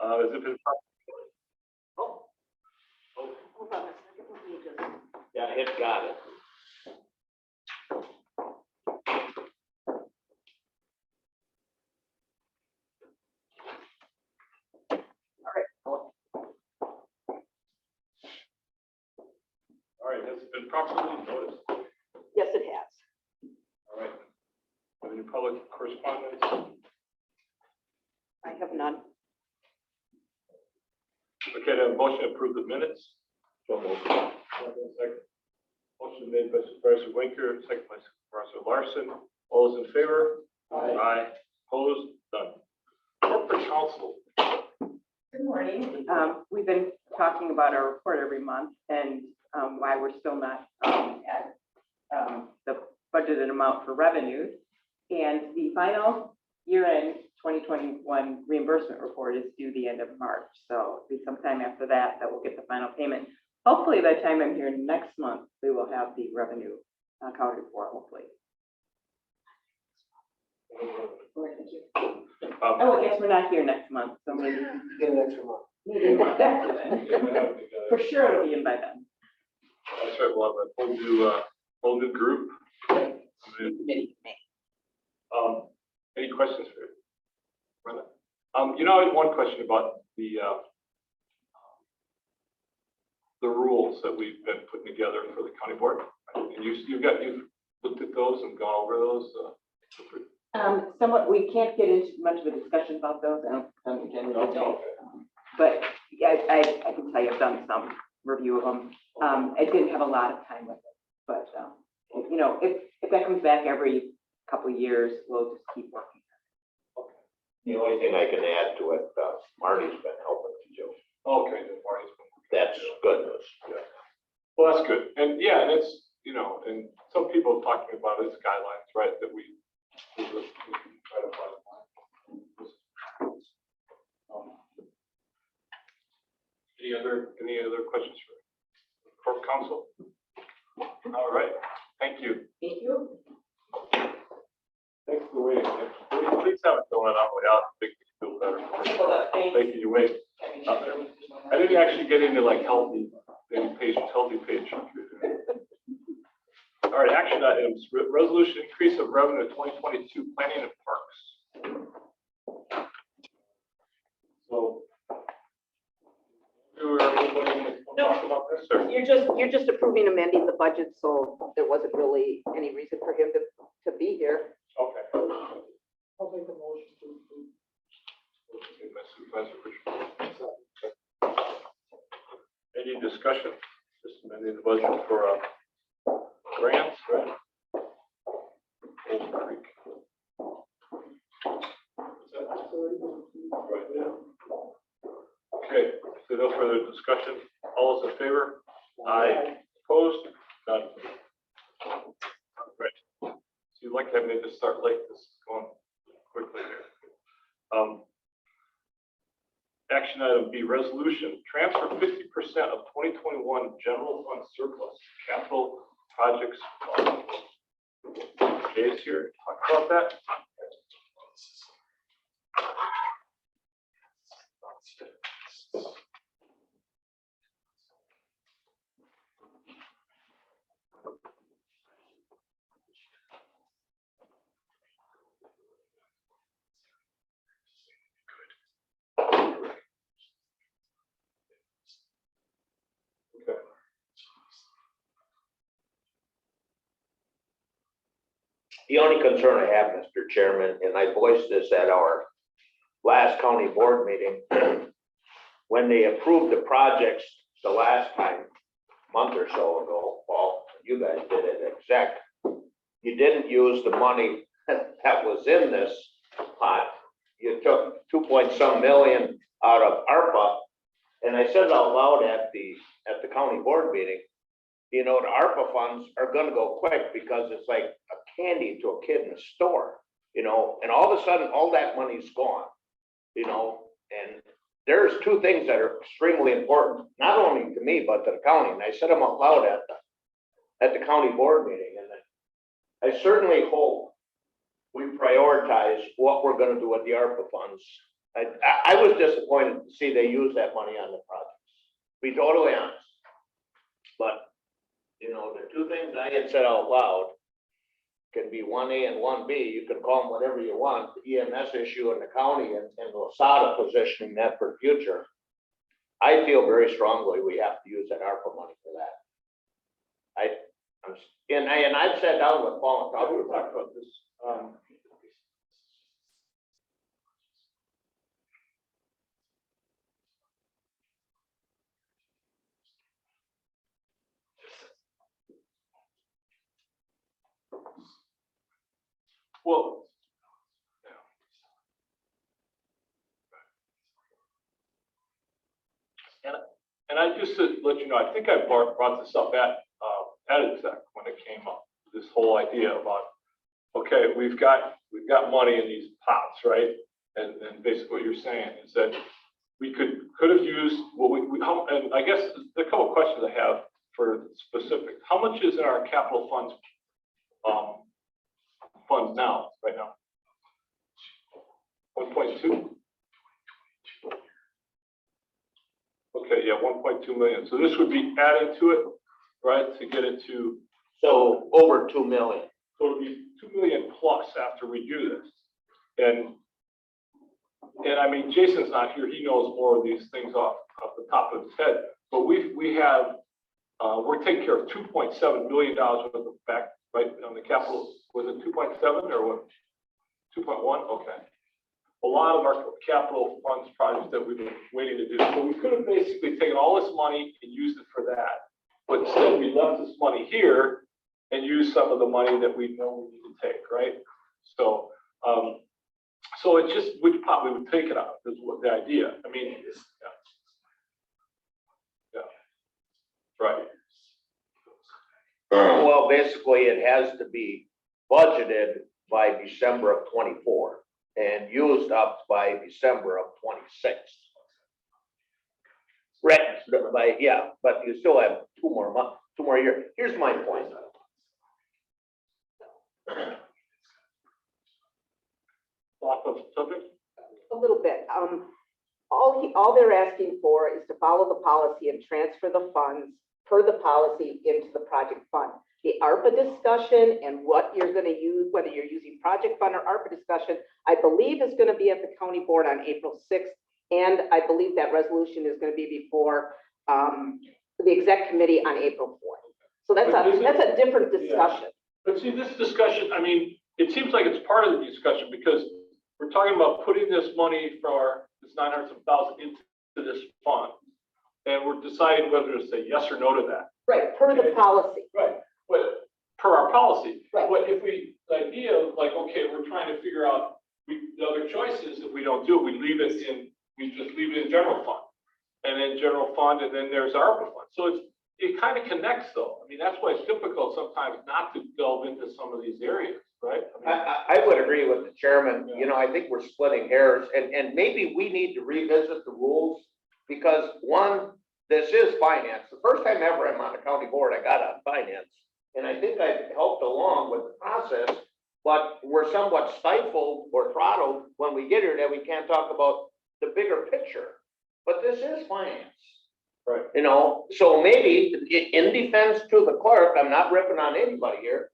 Has it been? Oh. Hold on a second, let me just. Yeah, it got it. All right, has it been properly noticed? Yes, it has. All right. Any public correspondence? I have none. Okay, then motion to approve the minutes. So moved. Second. Motion made by Supervisor Winker, second by Supervisor Larson. All those in favor? Aye. Opposed? None. Corporate counsel. Good morning. We've been talking about our report every month and why we're still not at the budgeted amount for revenues. And the final year-end 2021 reimbursement report is due the end of March. So it'll be sometime after that we'll get the final payment. Hopefully by the time I'm here next month, we will have the revenue accounted for, hopefully. Oh, I guess we're not here next month, so maybe. Get an extra month. Maybe we'll get back to it. For sure it'll be in by then. That's right, we'll have a whole new group. Committee. Any questions for Brenda? I had one question about the rules that we've been putting together for the county board. And you've looked at those and gone over those. Somewhat, we can't get into much of a discussion about those. I don't again, but yeah, I can tell you I've done some review of them. I didn't have a lot of time with it, but if that comes back every couple of years, we'll just keep working. The only thing I can add to it, Marty's been helping me too. Okay, then Marty's been. That's good news. Yeah. Well, that's good. And yeah, and it's, and some people talking about it as guidelines, right, that we can try to find. Any other questions for Corp Counsel? All right, thank you. Thank you. Thanks for waiting. Please have it going on without making me feel better. Thank you, wait. I didn't actually get into like healthy page. All right, action items, resolution increase of revenue 2022 planning and parks. So, talk about this, or? You're just approving amending the budget, so there wasn't really any reason for him to be here. Okay. I'll make a motion to approve. Okay, my Supervisor Richard. Any discussion? Just amending the budget for grants, right? Old Creek. Right now. Okay, so no further discussion. All those in favor? Aye. Opposed? None. Right. So you'd like to have me to start late. This is going quickly here. Action item B, resolution, transfer 50% of 2021 general fund surplus to capital projects fund. Jay's here to talk about that. The only concern I have, Mr. Chairman, and I voiced this at our last county board meeting, when they approved the projects the last time, a month or so ago, well, you guys did it exec. You didn't use the money that was in this pot. You took 2-point-some million out of ARPA. And I said it out loud at the county board meeting, the ARPA funds are gonna go quick because it's like a candy to a kid in the store, and all of a sudden, all that money's gone, and there's two things that are extremely important, not only to me, but to the county. And I said them out loud at the county board meeting. And I certainly hope we prioritize what we're gonna do with the ARPA funds I was disappointed to see they use that money on the projects, to be totally honest. But, you know, the two things I had said out loud can be 1A and 1B, you can call them whatever you want, the EMS issue in the county and the LaSada positioning that for future. I feel very strongly we have to use that ARPA money for that. And I've sat down with Paul and I talked would about talk about this. Well. And I just to let you know, I think I brought this up at exec when it came up, this whole idea about, okay, we've got money in these pots, right? And basically what you're saying is that we could have used, well, and I guess the couple of questions I have for specific, how much is in our capital funds now, right now? 1.2? Okay, yeah, 1.2 million. So this would be adding to it, right, to get it to, so over 2 million. so it'll be 2 million plus after we do this. And I mean, Jason's not here. He knows more of these things off the top of his head. But we have, we're taking care of $2.7 million worth of back, right, on the capital. Was it 2.7 or what? 2.1? Okay. A lot of our capital funds projects that we've been waiting to do. So we could have basically taken all this money and used it for that. But instead we left this money here and used some of the money that we know we need to take, right? So, so it's just which pot we would take it out is what the idea. I mean, yeah. Right. Well, basically, it has to be budgeted by December of 24 and used up by December of 26. Right, yeah, but you still have 2 more months, 2 more years. Here's my point. Off of subject? A little bit. All they're asking for is to follow the policy and transfer the funds per the policy into the project fund. The ARPA discussion and what you're going to use, whether you're using project fund or ARPA discussion, I believe is going to be at the county board on April 6th. And I believe that resolution is going to be before the exec committee on April 4th. So that's a different discussion. But see, this discussion, I mean, it seems like it's part of the discussion because we're talking about putting this money for this 900,000 into this fund. And we're deciding whether to say yes or no to that. Right, per the policy. Right, but per our policy. Right. But if the idea of like, okay, we're trying to figure out, the other choice is if we don't do it, we just leave it in general fund. And then general fund, and then there's ARPA fund. So it kind of connects though. I mean, that's why it's difficult sometimes not to delve into some of these areas, right? I mean, I would agree with the chairman. You know, I think we're splitting hairs and maybe we need to revisit the rules because one, this is finance. The first time ever I'm on the county board, I got on finance. And I think I helped along with the process, but we're somewhat stifled or throttled when we get here that we can't talk about the bigger picture. But this is finance. Right. You know, so maybe in defense to the clerk, I'm not ripping on anybody here.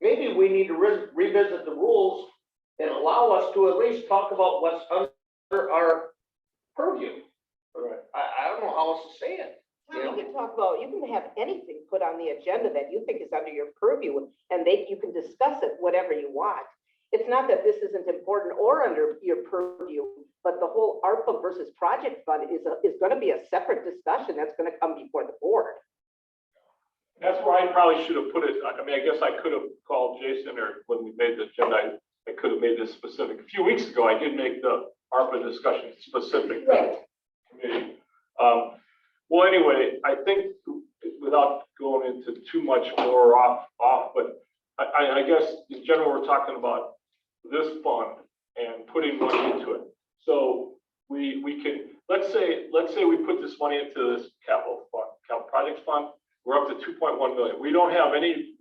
Maybe we need to revisit the rules and allow us to at least talk about what's under our purview. right. I don't know how else to say it. You can talk about, you can have anything put on the agenda that you think is under your purview and you can discuss it, whatever you want. It's not that this isn't important or under your purview, but the whole ARPA versus project fund is going to be a separate discussion that's going to come before the board. That's where I probably should have put it. I mean, I guess I could have called Jason or when we made the agenda, I could have made this specific. A few weeks ago, I did make the ARPA discussion specific. Right. Committee. Well, anyway, I think without going into too much more off, but I guess in general, we're talking about this fund and putting money into it. So we can, let's say we put this money into this capital projects fund. We're up to 2.1 million. We don't have any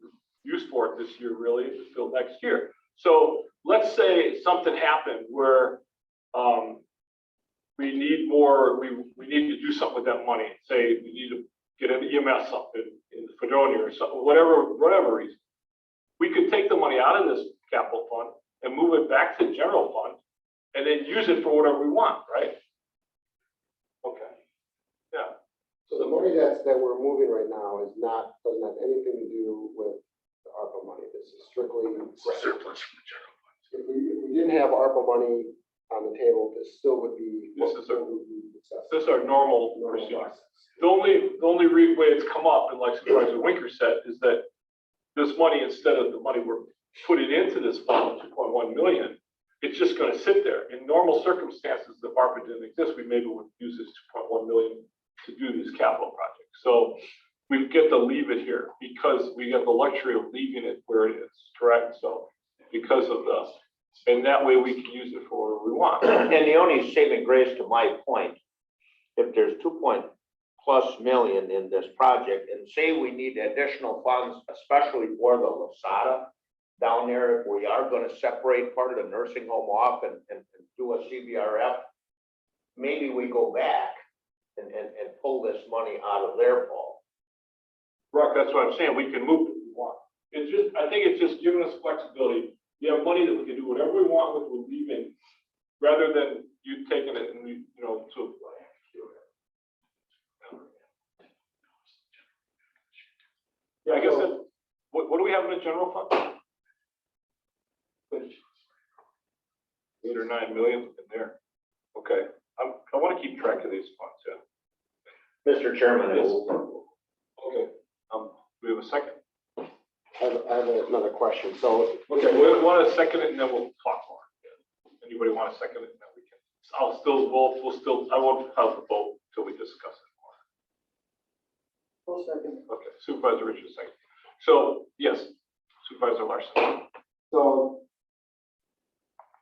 use for it this year, really, until next year. So let's say something happened where we need more, we need to do something with that money. Say, we need to get an EMS up in Fredonia or something, whatever reason. We could take the money out of this capital fund and move it back to the general fund and then use it for whatever we want, right? Okay, yeah. So the money that we're moving right now doesn't have anything to do with the ARPA money. This is strictly. Surplus from the general fund. If we didn't have ARPA money on the table, this still would be. This is our- what would be discussed. This is our normal Normal procedure. process. The only way it's come up, and like Supervisor Winker said, is that this money, instead of the money we're putting into this fund, 2.1 million, it's just gonna sit there. In normal circumstances, if ARPA didn't exist, we maybe would use this 2.1 million to do these capital projects. So we get to leave it here because we have the luxury of leaving it where it is, correct? So because of the, and that way we can use it for whatever we want. And the only saving grace to my point, if there's 2+ million in this project, and say we need additional funds, especially for the Losada down there, if we are gonna separate part of the nursing home off and do a CBRF, maybe we go back and pull this money out of their ball. Right, that's what I'm saying, we can move it if we want. It's just, I think it's just giving us flexibility. We have money that we can do whatever we want with, we're leaving, rather than you taking it and we, to. Yeah, I guess that, what do we have in the general fund? 8 or 9 million in there. Okay, I want to keep track of these funds, yeah. Mr. Chairman, Yes. Okay, we have a second. I have another question. So. Okay, we want to second it and then we'll talk more. Anybody want to second it? And then we can, I won't have the vote till we discuss it more. Full second. Okay, Supervisor Richards, second. So, yes, Supervisor Larson. So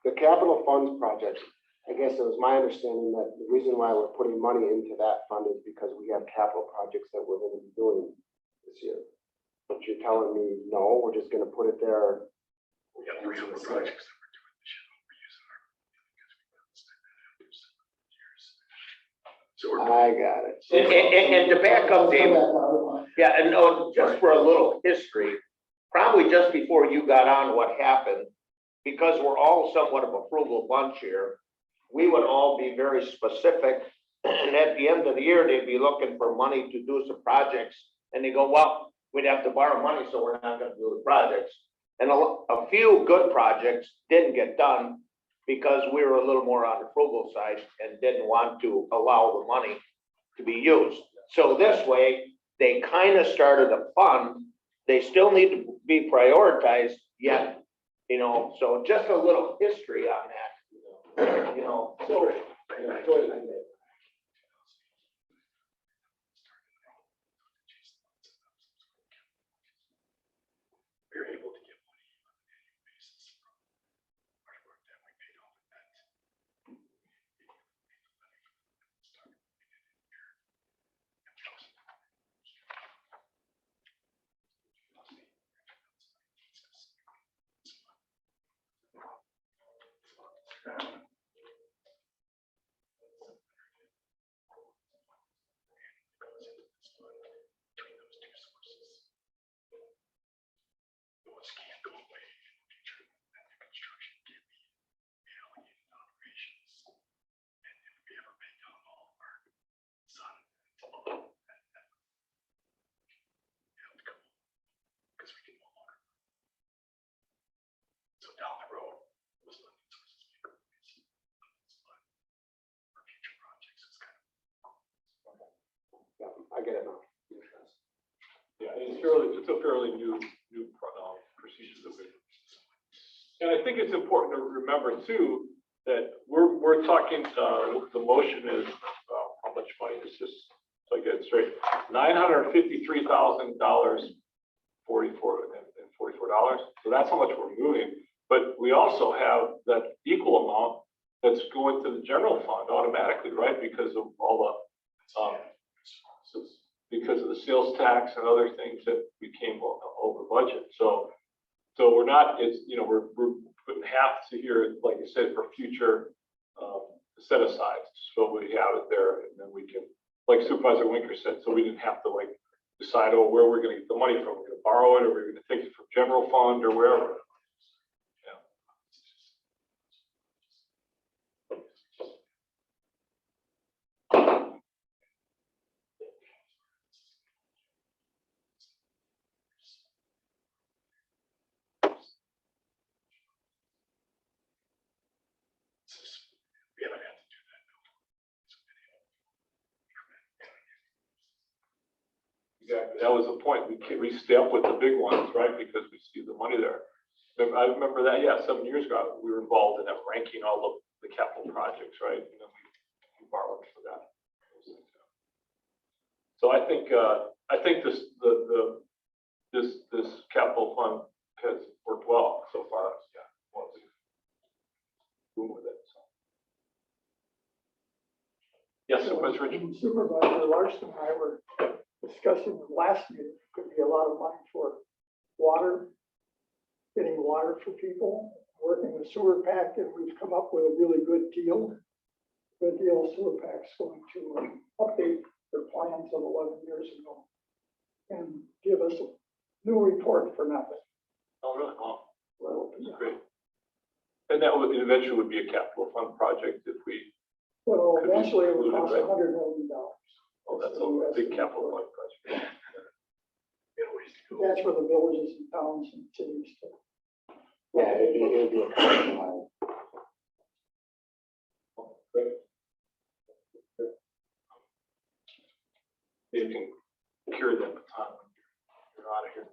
the capital funds projects, I guess it was my understanding that the reason why we're putting money into that fund is because we have capital projects that we're going to be doing this year. But you're telling me, no, we're just going to put it there. We have 3 other projects that we're doing this year. We're using our, because we haven't spent that after 7 years. So I got it. and to back up, Dave, yeah, and just for a little history, probably just before you got on, what happened, because we're all somewhat of a frugal bunch here, we would all be very specific, and at the end of the year, they'd be looking for money to do some projects, and they go, well, we'd have to borrow money, so we're not gonna do the projects. And a few good projects didn't get done because we were a little more on the frugal side and didn't want to allow the money to be used. So this way, they kind of started a fund. They still need to be prioritized yet, so just a little history on that, we were able to get money on an annual basis from our work that we paid off in that. Can't go away in the future, and the construction can be allocated operations. And if we ever pay down all of our sun, because we can no longer. So down the road, those funding sources may go missing. For future projects, it's kind of. Yeah, I get it now. Yeah, it's a fairly new procedure that we. And I think it's important to remember too, that we're talking, the motion is, how much money is this, so I get it straight, $953,000, $44. So that's how much we're moving. But we also have that equal amount that's going to the general fund automatically, right? Because of all the, because of the sales tax and other things that became over budget. So we're not, we're putting half to here, like you said, for future set aside, so we have it there, and then we can, like Supervisor Winker said, so we didn't have to like decide, oh, where we're gonna get the money from, we're gonna borrow it, or we're gonna take it from general fund, or wherever. Exactly, that was the point, we stay up with the big ones, right, because we see the money there. I remember that, yeah, 7 years ago, we were involved in that, ranking all of the capital projects, right, and then we borrowed for that. So I think this capital fund has worked well so far, yeah, once we move with it, so. Yes, Supervisor Richard? Supervisor Larson and I were discussing the last meeting, could be a lot of money for water, getting water for people, working the sewer pack, and we've come up with a really good deal. Good deal, sewer pack's going to update their plans of 11 years ago and give us a new report for nothing. Oh, really? Oh, Well, that's great. And that would eventually would be a capital fund project if we, Could we eventually it will include cost it, right? $100 million. oh, that's a big capital fund project. That's for the villages and towns and cities to. Yeah, it'd be a compromise. Great. You can carry that baton when you're out of here.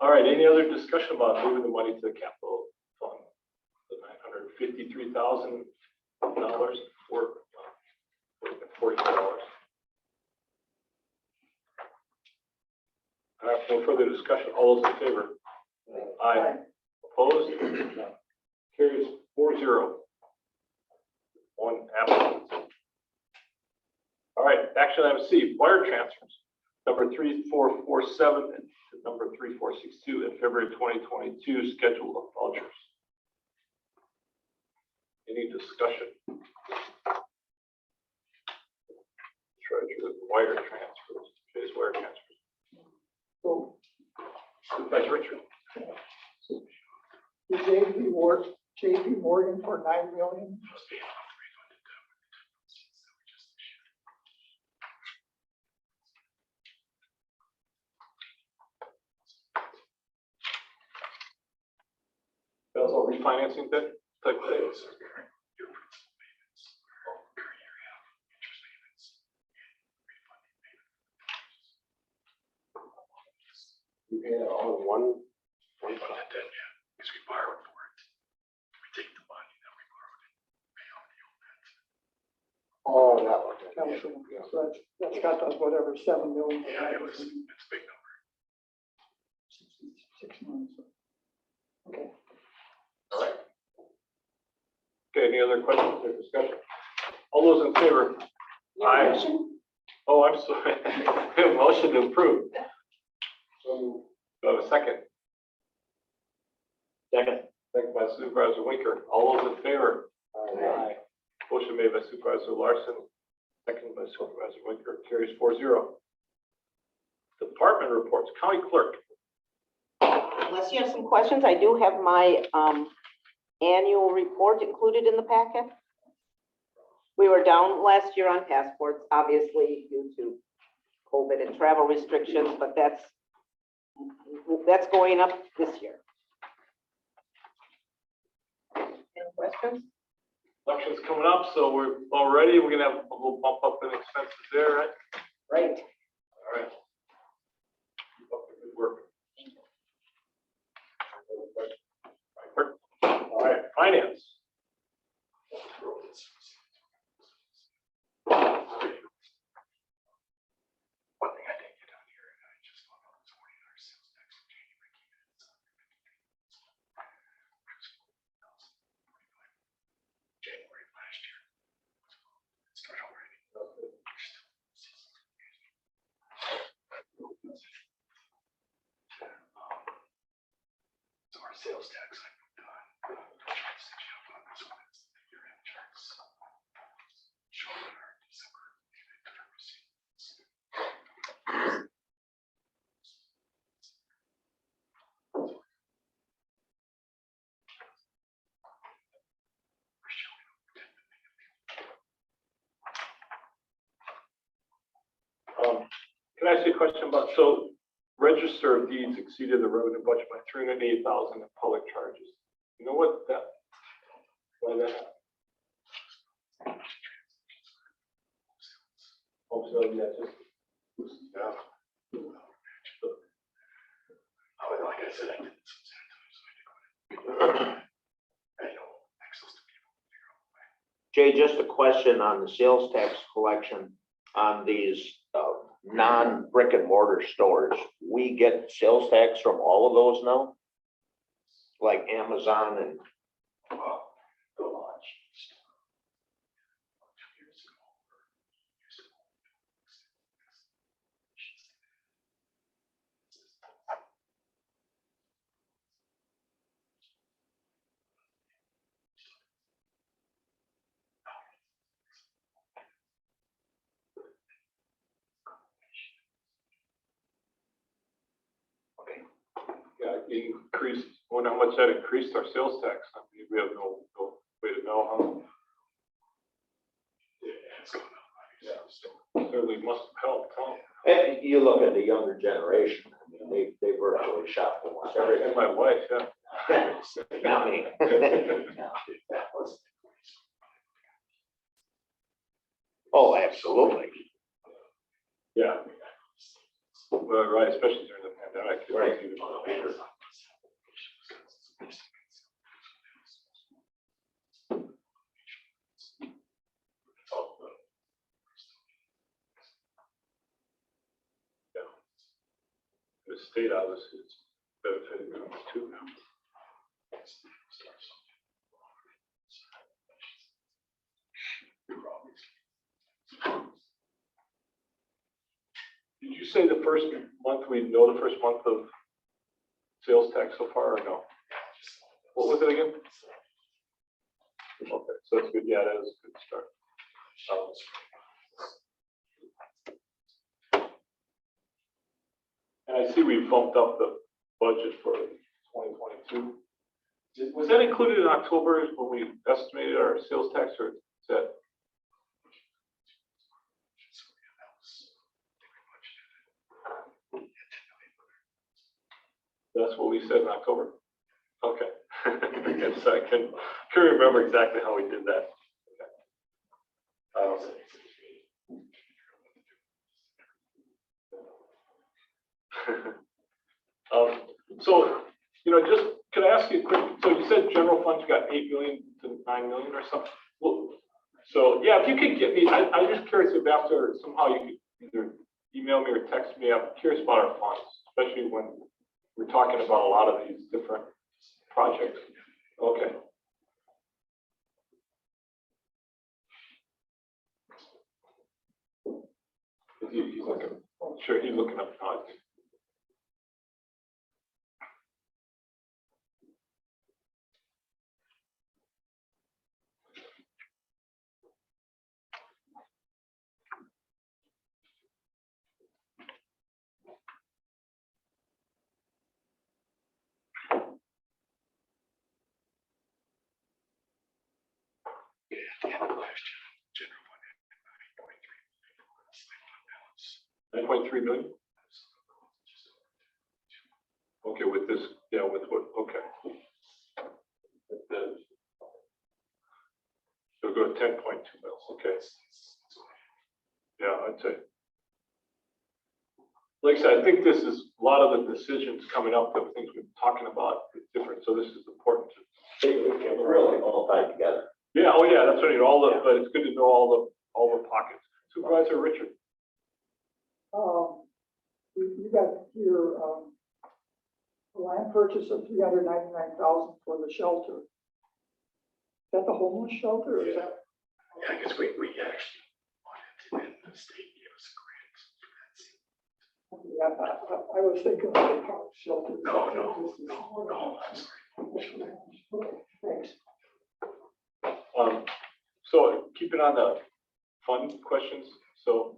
All right, any other discussion about moving the money to the capital fund? The $953,000 for $44. All right, no further discussion. All those in favor? Aye. Opposed? None. Carries 4-0. One absent. All right, action item C, wire transfers, number 3447 and number 3462 in February 2022 schedule of vouchers. Any discussion? Treasurer, wire transfers, Jay's wire transfers. So Supervisor Richard. the JP Morgan for $9 million. That's all refinancing debt type things. You pay it all in one. Oh, that one. That was, so that's got us whatever, 7 million. Yeah, it was, it's a big number. 6 months. Okay. All right. Okay, any other questions or discussion? All those in favor? Aye. Oh, I'm sorry. We have a motion to approve. Do I have a second? Second. Second by Supervisor Winker. All those in favor? Aye. Motion made by Supervisor Larson, second by Supervisor Winker, carries 4-0. Department reports, county clerk. Unless you have some questions, I do have my annual report included in the packet. We were down last year on passports, obviously due to COVID and travel restrictions, but that's going up this year. Any questions? Election's coming up, so we're gonna have a little bump up in expenses there, right? Right. All right. Keep up the good work. All right, finance. One thing I didn't get on here, and I just found out this morning, our sales tax in January came in at January of last year. It started already. Can I ask you a question about, so register of deeds exceeded the revenue budget by 308,000 in public charges. You know what that, why that happened? Oh, so yeah, just, yeah. Oh, like I said, I did some sanitize, so I had to go in. I know access to people. Jay, just a question on the sales tax collection on these non-brick and mortar stores. We get sales tax from all of those now? Like Amazon and, Well, the launch. 2 years ago. Yeah, it increased, I wonder how much that increased our sales tax. I mean, we have no way to know how. Yeah, it's going up. Certainly must have helped, huh? and you look at the younger generation, I mean, they virtually shop almost And everything. my wife, yeah. Not me. That was. Oh, absolutely. Yeah. Well, right, especially during the pandemic. it was Right. even bigger. The state obviously is benefiting from it too now. Did you say the first month, we know the first month of sales tax so far or no? What was it again? Okay, so that's good, yeah, that is a good start. And I see we bumped up the budget for 2022. Was that included in October when we estimated our sales tax, or is that? That's what we said in October? Okay. I guess I can remember exactly how we did that. So, just, could I ask you a quick, so you said general funds got 8 million to 9 million or something? Well, so, yeah, if you could get me, I'm just curious if after somehow you could either email me or text me, I'm curious about our funds, especially when we're talking about a lot of these different projects. Okay. He's looking, sure, he's looking up now. General fund 9.3 million. 9.3 million? Okay, with this, yeah, with what, okay. So go to 10.2 mils, okay. Yeah, I'd say. Like I said, I think this is, a lot of the decisions coming up, the things we've been talking about, is different, so this is important to. It really all tied together. Yeah, oh yeah, that's right, but it's good to know all the pockets. Supervisor Richard. You got your, land purchase of $399,000 for the shelter. Is that the homeless shelter or is that? Yeah, because we actually wanted, and the state gave us a grant for that. Yeah, I was thinking of the park shelter. No, I'm sorry. Okay, thanks. So keeping on the fund questions, so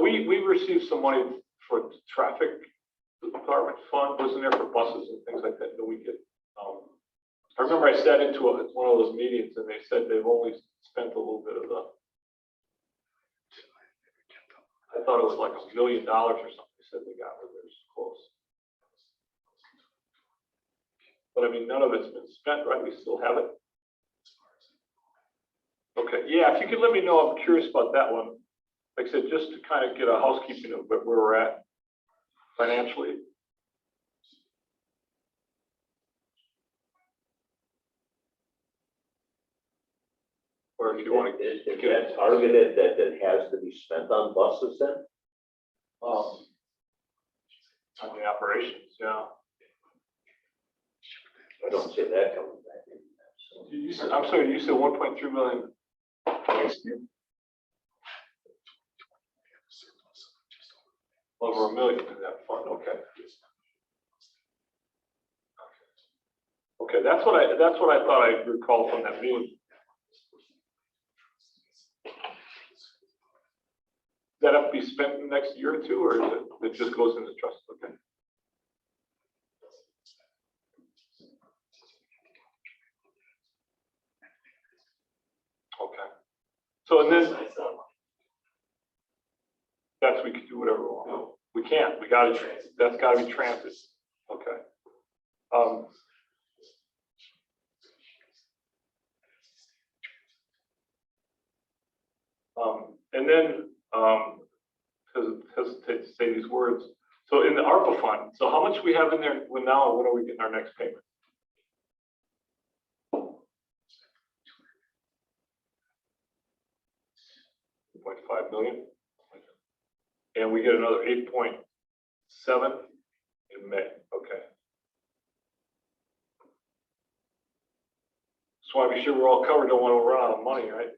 we received some money for traffic department fund, wasn't there, for buses and things like that, that we get. I remember I sat into one of those meetings and they said they've only spent a little bit of the. I thought it was like $1 million or something, they said they got, but they're close. But I mean, none of it's been spent, right? We still have it. Okay, yeah, if you could let me know, I'm curious about that one. Like I said, just to kind of get a housekeeping of where we're at financially. Or if you want to Is get that targeted that it has to be spent on buses then? on the operations, yeah. I don't see that coming back. You said, I'm sorry, you said 1.3 million next year? Over $1 million in that fund, okay. Okay, that's what I thought I recalled from that meeting. Does that have to be spent in the next year or two, or is it just goes into trust? Okay. Okay. So and then that's, we can do whatever we want. We can't, we gotta, that's gotta be transit. Okay. And then, hesitate to say these words. So in the ARPA fund, so how much we have in there when now, when are we getting our next payment? 2.5 million. And we get another 8.7 in May, okay. Just want to be sure we're all covered, don't want to run out of money, right?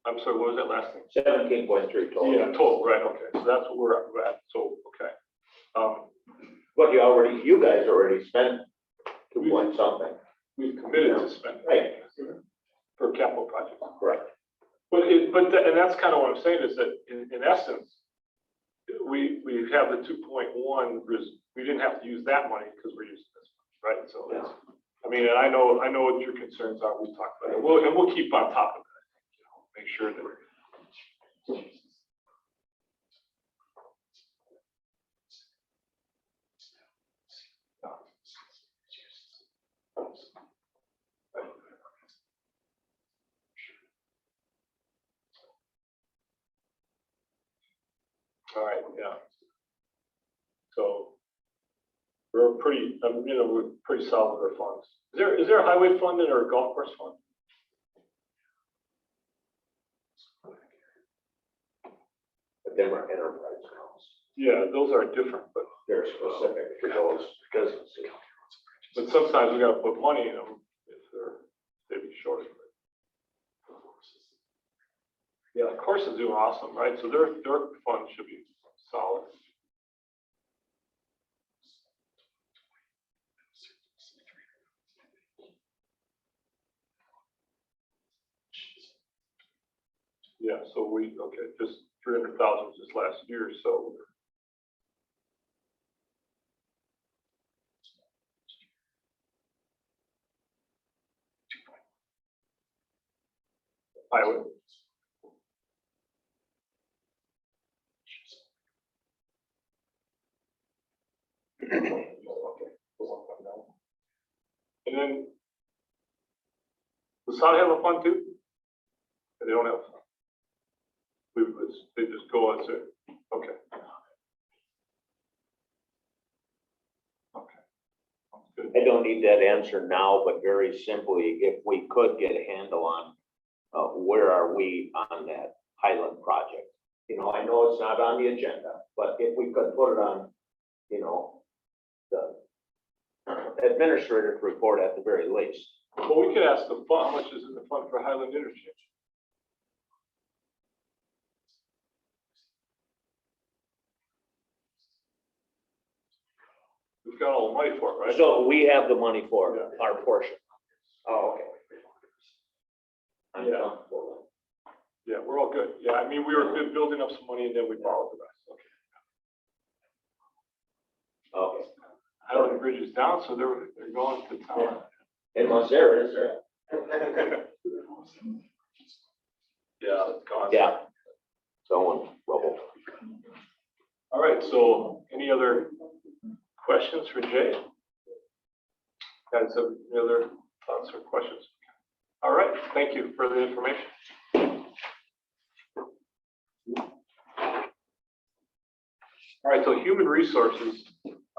I'm sorry, what was that last thing? 17.3 total. Yeah, total, right, okay, so that's what we're at, so, okay. But you guys already spent 2 point something. We've committed to spend. Right. For capital projects. Correct. And that's kind of what I'm saying is that in essence, we have the 2.1, we didn't have to use that money because we're using this, right? So that's, I mean, and I know what your concerns are, we talked about it, we'll keep on top of it, you know, make sure that we're. All right, yeah. So we're pretty, we're pretty solid with our funds. Is there a highway fund and or a golf course fund? But then we're enterprise accounts. Yeah, those are different, but They're specific to those businesses. sometimes we gotta put money in them if they'd be short. Yeah, of course is doing awesome, right? So their funds should be solid. Yeah, so just 300,000 just last year, so. Highway. And then, does South have a fund too? They don't have a fund. They just go on to, okay. Okay. Sounds good. I don't need that answer now, but very simply, if we could get a handle on where are we on that Highland project? You know, I know it's not on the agenda, but if we could put it on, you know, the administrator's report at the very least. Well, we could ask the fund, how much is in the fund for Highland Interchange? We've got all the money for it, right? So we have the money for Yeah. our portion. Oh, okay. I'm Yeah. comfortable. Yeah, we're all good. Yeah, I mean, we were building up some money and then we borrowed the rest. Okay. Okay. Highland Bridge is down, so they're going to town. Unless there is, on. Yeah. Going rubble. All right, so any other questions for Jay? Guys, have any other thoughts or questions? All right, thank you for the information. All right, so human resources,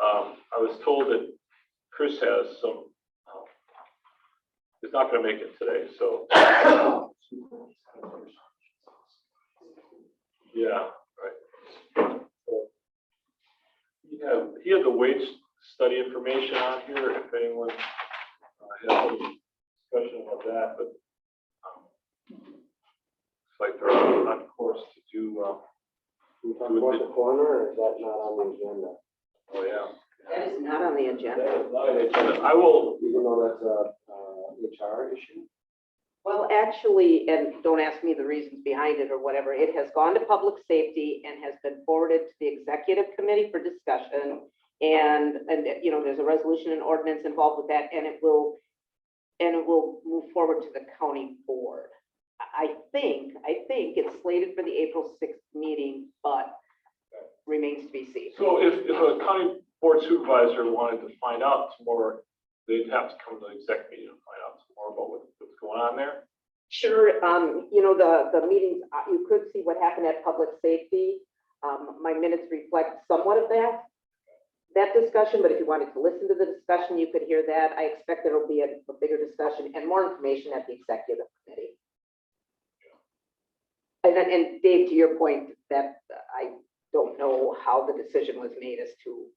I was told that Chris has some, is not going to make it today, so. Yeah, right. He had the wage study information on here, if anyone has any discussion about that, but it's like they're on course to do, We talk about the corner, or is that not on the agenda? oh, yeah. That is not on the agenda. I will, Even though that's a, HR issue? Well, actually, and don't ask me the reasons behind it or whatever, it has gone to public safety and has been forwarded to the executive committee for discussion. And, you know, there's a resolution and ordinance involved with that, and it will move forward to the county board. I think it's slated for the April 6th meeting, but remains to be seen. so if a county board supervisor wanted to find out some more, they'd have to come to the exec meeting and find out some more about what's going on there. Sure, you know, the meetings, you could see what happened at public safety. My minutes reflect somewhat of that discussion, but if you wanted to listen to the discussion, you could hear that. I expect there will be a bigger discussion and more information at the executive committee. And Dave, to your point, that I don't know how the decision was made as to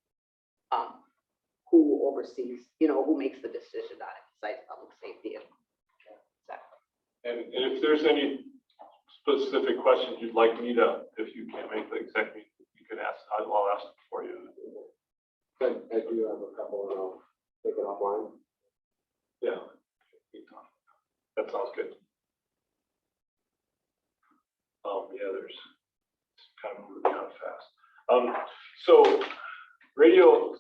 who oversees, you know, who makes the decision on it besides public safety. And if there's any specific questions you'd like me to, if you can't make the exec meeting, you can ask, I'll ask for you. I do have a couple, and I'll take it offline. Yeah. That sounds good. Yeah, there's it's kind of moving kind of fast. So radio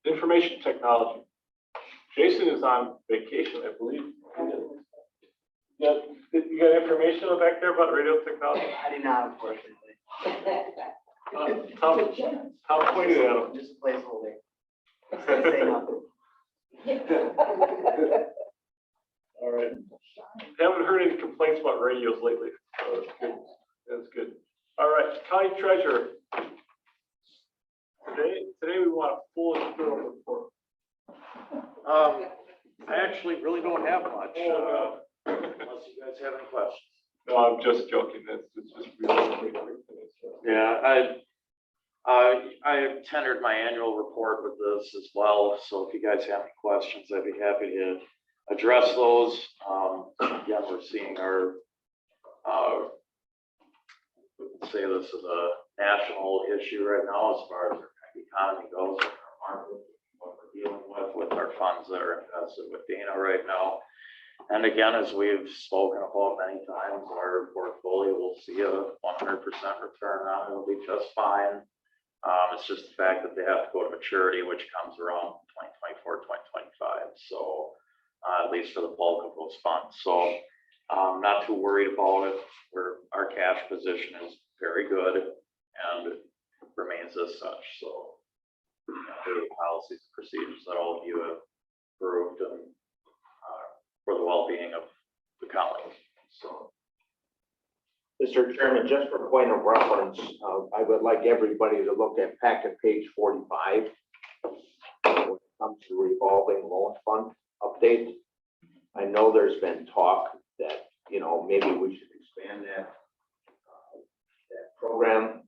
information technology. Jason is on vacation, I believe. Yeah, you got information back there about radio technology? I do not, unfortunately. Tom pointed at him. Just a placeholder. Say nothing. All right. Haven't heard any complaints about radios lately. So that's good. That's good. All right, county treasurer. Today we want a full internal report. I actually really don't have much, unless you guys have any questions. No, I'm just joking. It's just really quick. Yeah, I tendered my annual report with this as well, so if you guys have any questions, I'd be happy to address those. Again, we're seeing our, say this is a national issue right now as far as our economy goes, our market, what we're dealing with our funds that are invested with Dana right now. And again, as we've spoken about many times, our portfolio will see a 100% return on it. It'll be just fine. It's just the fact that they have to go to maturity, which comes around 2024, 2025. So at least for the bulk of those funds. So not too worried about it. Our cash position is very good and remains as such. So the policies and procedures that all of you have approved and for the well-being of the county. So, Mr. Chairman, just for point of reference, I would like everybody to look at packet page 45 when it comes to revolving loan fund update. I know there's been talk that, you know, maybe we should expand that program.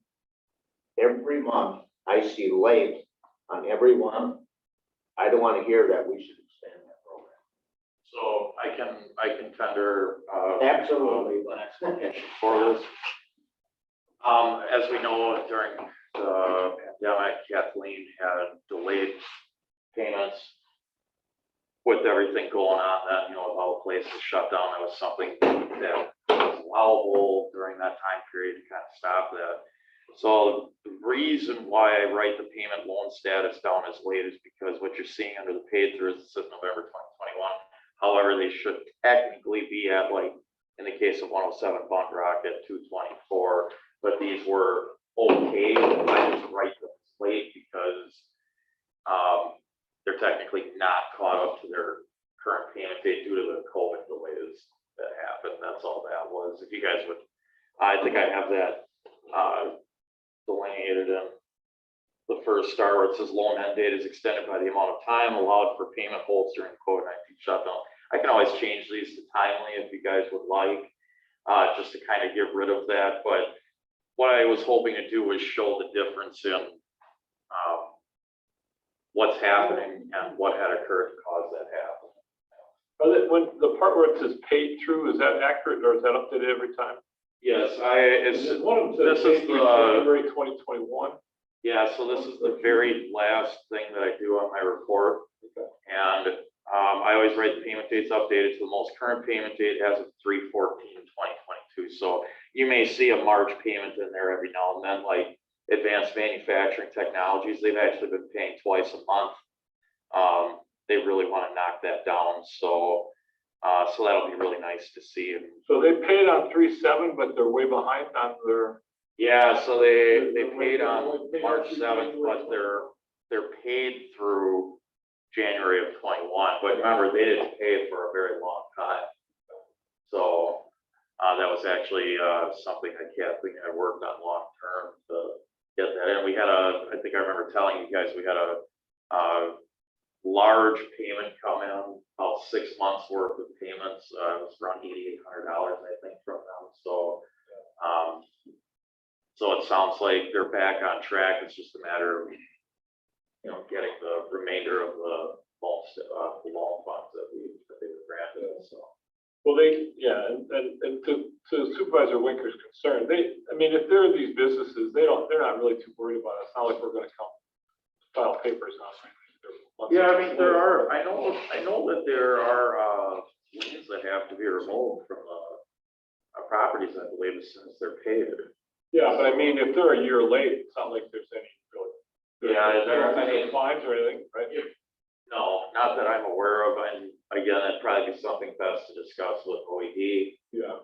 Every month I see late on every one. I don't want to hear that we should expand that program. So I can tender absolutely an explanation for this. As we know, during the pandemic, Kathleen had delayed payments with everything going on. That, you know, with all the places shut down, that was something that was allowable during that time period to kind of stop that. So the reason why I write the payment loan status down as late is because what you're seeing under the paid through is November 2021. However, they should technically be at like in the case of 107 Bunk Rock at 224, but these were okay. I just write them late because they're technically not caught up to their current payment date due to the COVID delays that happened. That's all that was. If you guys would, I think I have that delineated in the first star where it says loan end date is extended by the amount of time allowed for payment holds during COVID-19 shutdown. I can always change these to timely if you guys would like, just to kind of get rid of that. But what I was hoping to do was show the difference in what's happening and what had occurred to cause that happen. When the part where it says paid through, is that accurate or is that updated every time? Yes, One of them says this paid is through the, January 2021. yeah, so this is the very last thing that I do on my report. And I always write the payment dates updated to the most current payment date as of 3/14/2022. So you may see a March payment in there every now and then, like Advanced Manufacturing Technologies, they've actually been paying twice a month. They really want to knock that down. So that'll be really nice to see. And So they paid on 3/7, but they're way behind on their. yeah, so they paid on March 7th, but they're paid through January of 21. But remember, they didn't pay for a very long time. So that was actually something that Kathleen and I worked on long term to get that in. We had I think I remember telling you guys, we had a large payment come in, about 6 months worth of payments. It was around $8,800, I think, from them. So it sounds like they're back on track. It's just a matter of, getting the remainder of the loan funds that they were granted. So. Well, and to Supervisor Winker's concern, if there are these businesses, they're not really too worried about it. It's not like we're gonna come file papers on it. Yeah, I mean, there are, I know that there are liens that have to be removed from properties, I believe, as soon as they're paid. Yeah, but if they're a year late, it's not like there's any really. Yeah, Fines or anything, right? No, not that I'm aware of, and again, that'd probably be something best to discuss with OED. Yeah.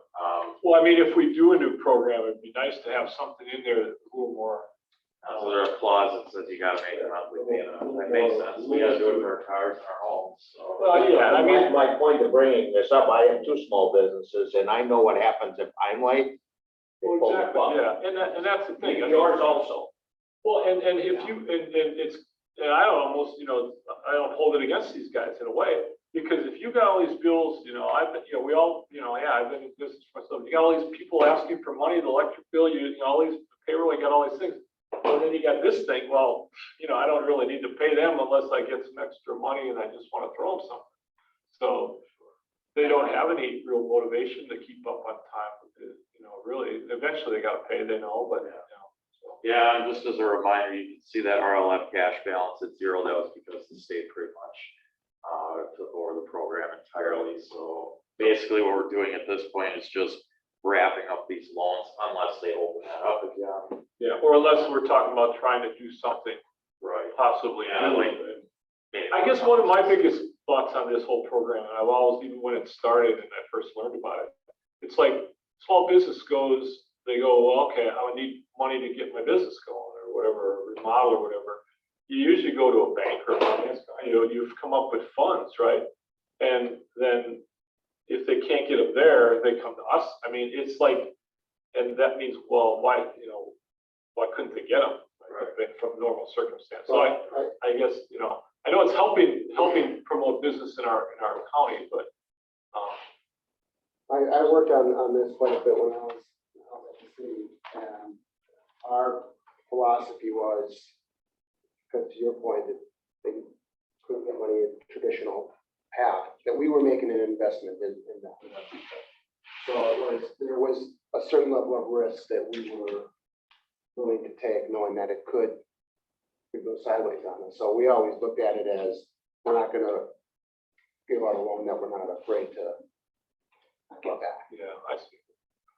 Well, if we do a new program, it'd be nice to have something in there that's a little more. So there are clauses that says you gotta make a monthly payment. That makes sense. We gotta do it for our cars and our homes, so. Well, yeah, My point of bringing this up, I have 2 small businesses and I know what happens if I'm late. They Well, pull the exactly, plug. yeah, and that's the thing. Yours also. Well, and if you, and it's, and I don't almost, I don't hold it against these guys in a way, because if you got all these bills, I've been, we all, I've been in business for myself, you got all these people asking for money, the electric bill, all these payroll, you got all these things. And then you got this thing, well, I don't really need to pay them unless I get some extra money and I just want to throw them something. So they don't have any real motivation to keep up on time with it, really, eventually they got to pay, they know, but, so. Yeah, and just as a reminder, you can see that RLF cash balance at 0. That was because the state pretty much took over the program entirely. So basically what we're doing at this point is just wrapping up these loans unless they open that up again. Yeah, or unless we're talking about trying to do something Right. possibly. Yeah, I guess one of my biggest thoughts on this whole program, and I've always, even when it started and I first learned about it, it's like small business goes, they go, well, okay, I would need money to get my business going or whatever, remodel or whatever. You usually go to a bank or a finance guy, you've come up with funds, right? And then if they can't get them there, they come to us. It's like, and that means, well, why couldn't they get them from normal circumstance? So I guess, I know it's helping promote business in our county, but. I worked on this quite a bit when I was at the city, and our philosophy was, because to your point, that they couldn't get money in traditional path, that we were making an investment in that. So there was a certain level of risk that we were willing to take, knowing that it could go sideways on us. So we always looked at it as, we're not gonna give out a loan that we're not afraid to get back. Yeah, I see.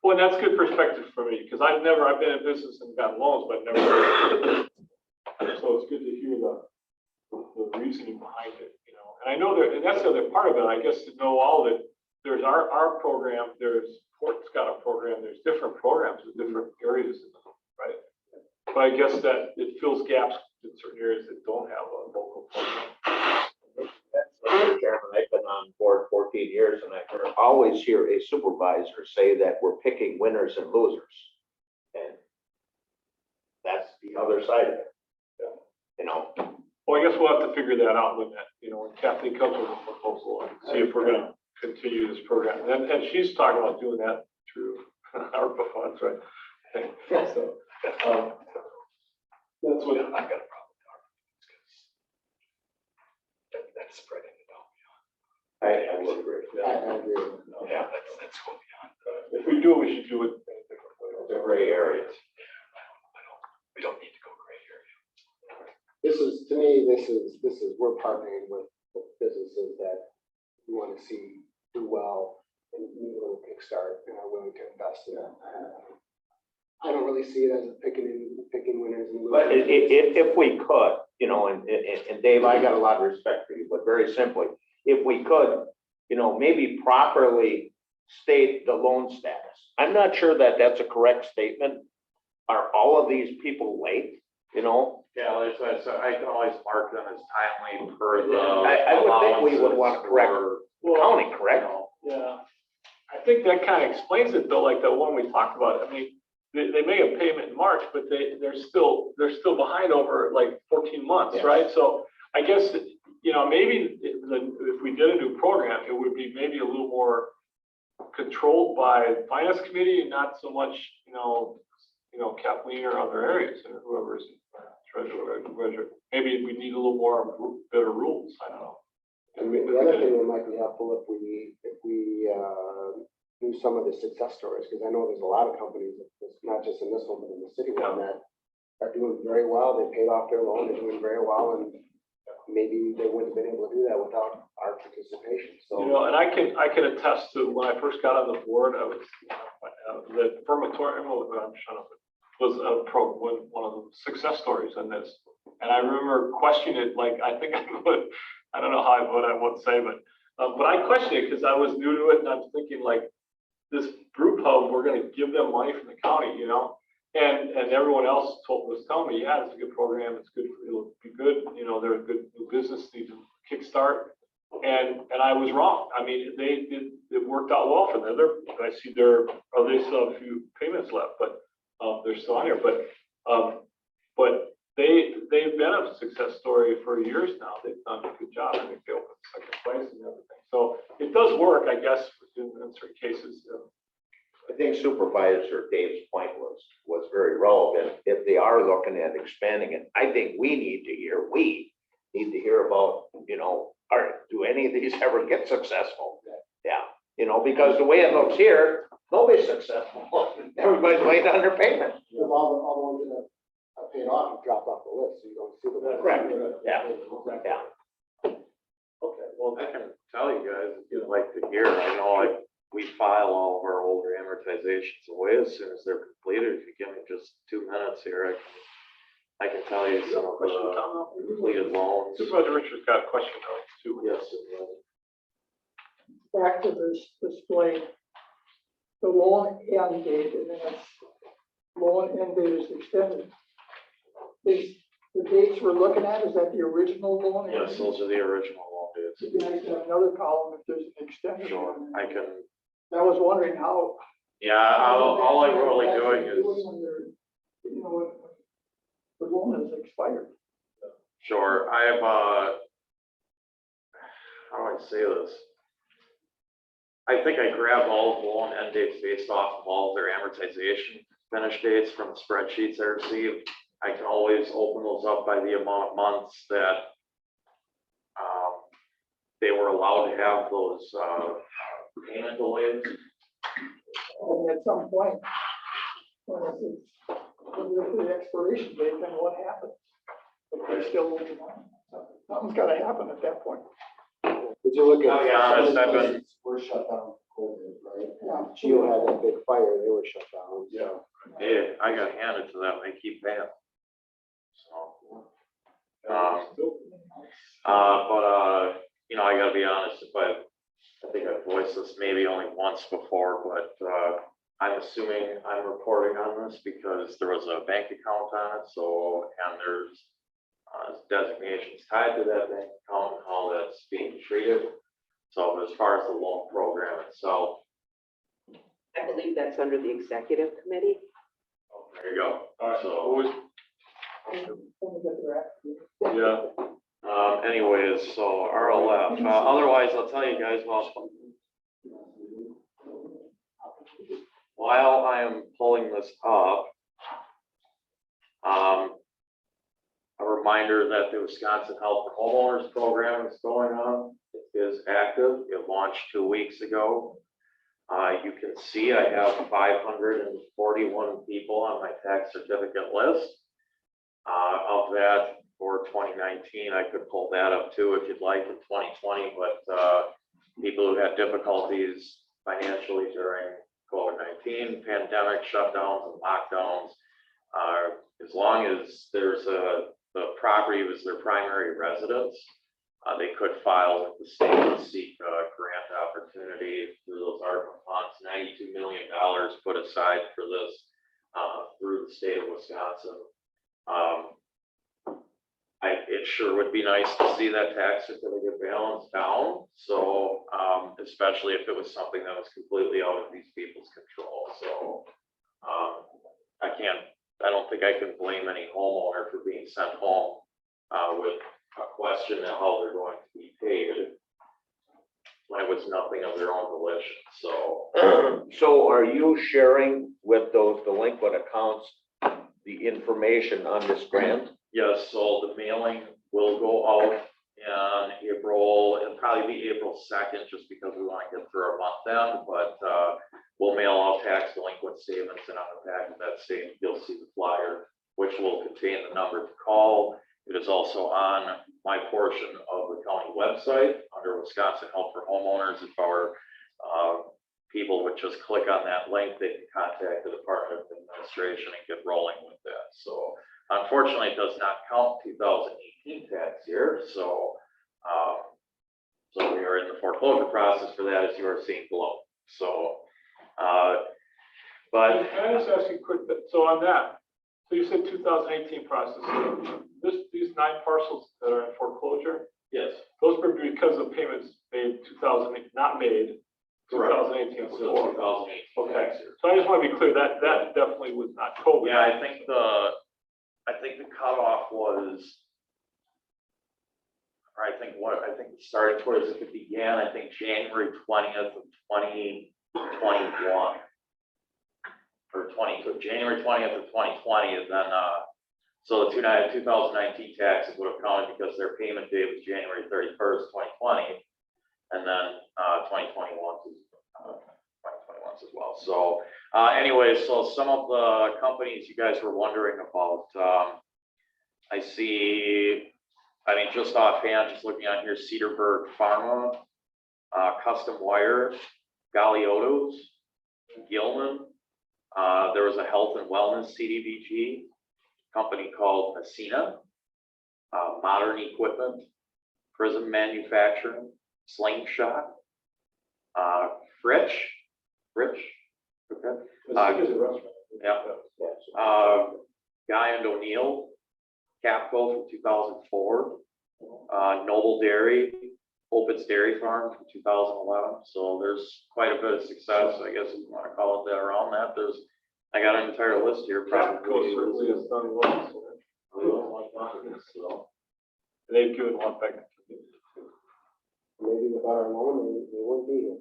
Well, and that's good perspective for me, because I've been in business and gotten loans, but never. So it's good to hear the reasoning behind it, And I know and that's the other part of it, I guess, to know all that there's our program, there's Port's got a program, there's different programs in different areas, right? But I guess that it fills gaps in certain areas that don't have a local program. Mr. Chairman, I've been on board 14 years and I always hear a supervisor say that we're picking winners and losers. And that's the other side of it. You know, Well, I guess we'll have to figure that out when that, when Kathy comes with a proposal and see if we're gonna continue this program. And she's talking about doing that through ARPA funds, right? So, that's what, I got a problem with ARPA because that's spreading it out beyond. I would agree. I agree. Yeah, that's going beyond. if we do it, we should do it in a different way. The gray areas. We don't need to go gray area. To me, this is, we're partnering with businesses that we want to see do well and need a little kickstart and are willing to invest in it. I don't really see it as a picking winners and losers. But if we could, and Dave, I got a lot of respect for you, but very simply, if we could, maybe properly state the loan status. I'm not sure that that's a correct statement. Are all of these people late, Yeah, so I can always mark them as timely per the. I would think we would want to correct counting, correct? Yeah, I think that kind of explains it though, like the one we talked about. I mean, they make a payment in March, but they're still behind over like 14 months, Yes. right? So I guess, maybe if we did a new program, it would be maybe a little more controlled by finance committee and not so much, Kathleen or other areas or whoever's treasurer. Maybe we need a little more better rules. I don't know. And the other thing that might be helpful if we knew some of the success stories, because I know there's a lot of companies, not just in this one, but in the city one, that are doing very well. They paid off their loan, they're doing very well, and maybe they wouldn't have been able to do that without our participation. So. And I can attest to when I first got on the board, I was, the Firmatorium, was one of the success stories in this. And I remember questioning it, like, I think I don't know what I would say, but I questioned it because I was new to it and I'm thinking like, this brew pub, we're gonna give them money from the county, and everyone else was telling me, yeah, it's a good program, it's good, it'll be good, they're a good new business, need to kickstart. And I was wrong. I mean, it worked out well for them. I see they still have a few payments left, but they're still on here. But they've been a success story for years now. They've done a good job. I think they opened second place and everything. So it does work, I guess, in certain cases. I think Supervisor Dave's point was very relevant. If they are looking at expanding it, I think we need to hear about, do any of these ever get successful? Yeah, because the way it looks here, nobody's successful. Everybody's waiting on their payment. With all the ones that have paid off, have dropped off the list, so you don't see them. Correct. Yeah. Okay, well, I can tell you guys, if you'd like to hear, I know we file all of our older amortizations away as soon as they're completed. If you give me just 2 minutes here, I can tell you some of the completed loans. Supervisor Richards got a question too. Yes. Back to this display, the loan end date, and then it's loan end date is extended. Is the dates we're looking at, is that the original loan? end Yes, date? those are the original loan dates. You can have another column if there's an extension. Sure, I can, I was wondering how. yeah, all I'm really doing is, When they're, when the loan is expired. sure, I have, how do I say this? I think I grabbed all of the loan end dates based off of all of their amortization finish dates from the spreadsheets I received. I can always open those up by the amount of months that they were allowed to have those payment delays. And at some point, when the expiration date, then what happens? If they're still looking on, something's gotta happen at that point. Did you look at? I'll be honest, I've been- places Were shut down for COVID, right? Yeah. Geo had that big fire, they were shut down. Yeah. Hey, I got handed to them, they keep paying. So, but I gotta be honest, if I think I've voiced this maybe only once before, but I'm assuming I'm reporting on this because there was a bank account on it, so, and there's designations tied to that bank account and how that's being treated. So as far as the loan program itself, I believe that's under the executive committee. there you go. All right, So, so yeah, anyways, so RLF, otherwise, I'll tell you guys, well, while I am pulling this up, a reminder that the Wisconsin Health for Homeowners Program is going on. It is active. It launched 2 weeks ago. You can see I have 541 people on my tax certificate list. Of that, for 2019, I could pull that up too if you'd like in 2020, but people who had difficulties financially during COVID-19 pandemic shutdowns and lockdowns, as long as there's the property was their primary residence, they could file with the state and seek a grant opportunity through those ARPA funds. $92 million put aside for this through the state of Wisconsin. It sure would be nice to see that tax certificate balance down. So, especially if it was something that was completely out of these people's control. So, I don't think I can blame any homeowner for being sent home with a question of how they're going to be paid when it was nothing of their own volition. So, So are you sharing with those delinquent accounts the information on this grant? yes, so the mailing will go out in April, it'll probably be April 2nd, just because we want to get through our month end, but we'll mail out tax delinquent statements, and on the back of that statement, you'll see the flyer, which will contain the number to call. It is also on my portion of the county website under Wisconsin Health for Homeowners. If our people would just click on that link, they can contact the Department of Administration and get rolling with that. So unfortunately, it does not count 2018 tax year. So, so we are in the foreclosure process for that, as you are seeing below. So, but can I just ask you a quick, so on that, so you said 2018 process, these 9 parcels that are in foreclosure, yes, those were because of payments made 2008, not made, correct. 2018. So 2018 tax year. So I just want to be clear, that definitely was not COVID. Yeah, I think the cutoff was, or I think it started towards, it began, I think January 20th of 2021. Or January 20th of 2020, and then, so the 2019 taxes would have counted because their payment date was January 31st, 2020. And then 2021's as well. So anyway, so some of the companies you guys were wondering about, I see, I mean, just offhand, just looking on here, Cedarburg Pharma, Custom Wire, Galiottos, Gilman. There was a health and wellness CDBG company called Messina, Modern Equipment, Prism Manufacturing, Slingshot, Fritch, okay. Yeah. Guy and O'Neill, Capco from 2004, Noble Dairy, Opitz Dairy Farm from 2011. So there's quite a bit of success, I guess, if you want to call it that, around that. I got an entire list here, probably. Certainly has done well. So they've given one back. Maybe without our loan, they wouldn't be here.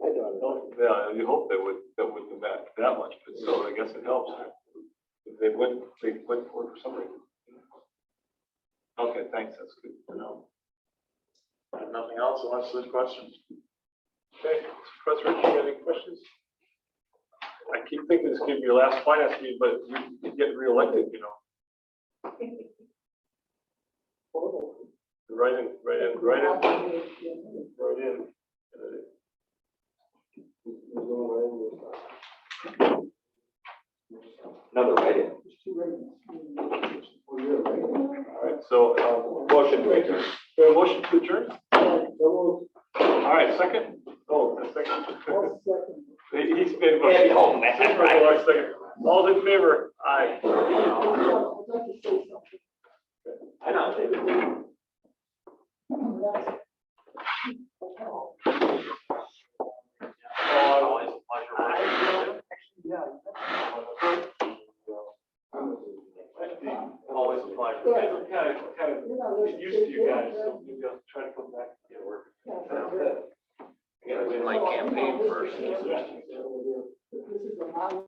I don't know. Yeah, you hope that wouldn't have been that much, but so I guess it helps. If they went for it for some reason. Okay, thanks, that's good to know. Nothing else unless there's questions. Okay, President, you got any questions? I keep thinking this could be your last finance meeting, but you get reelected, you know. Right in. Another write-in. All right, so, Motion to adjourn. motion to adjourn? All right, second? Oh, a second. I'll second. He's made. Get home, man. Second. All in favor? Aye. I'd like to say something. I know. Always a pleasure. Yeah. Always a pleasure. Kind of used to you guys, so maybe I'll try to come back and get work. I gotta win my campaign first. This is a non.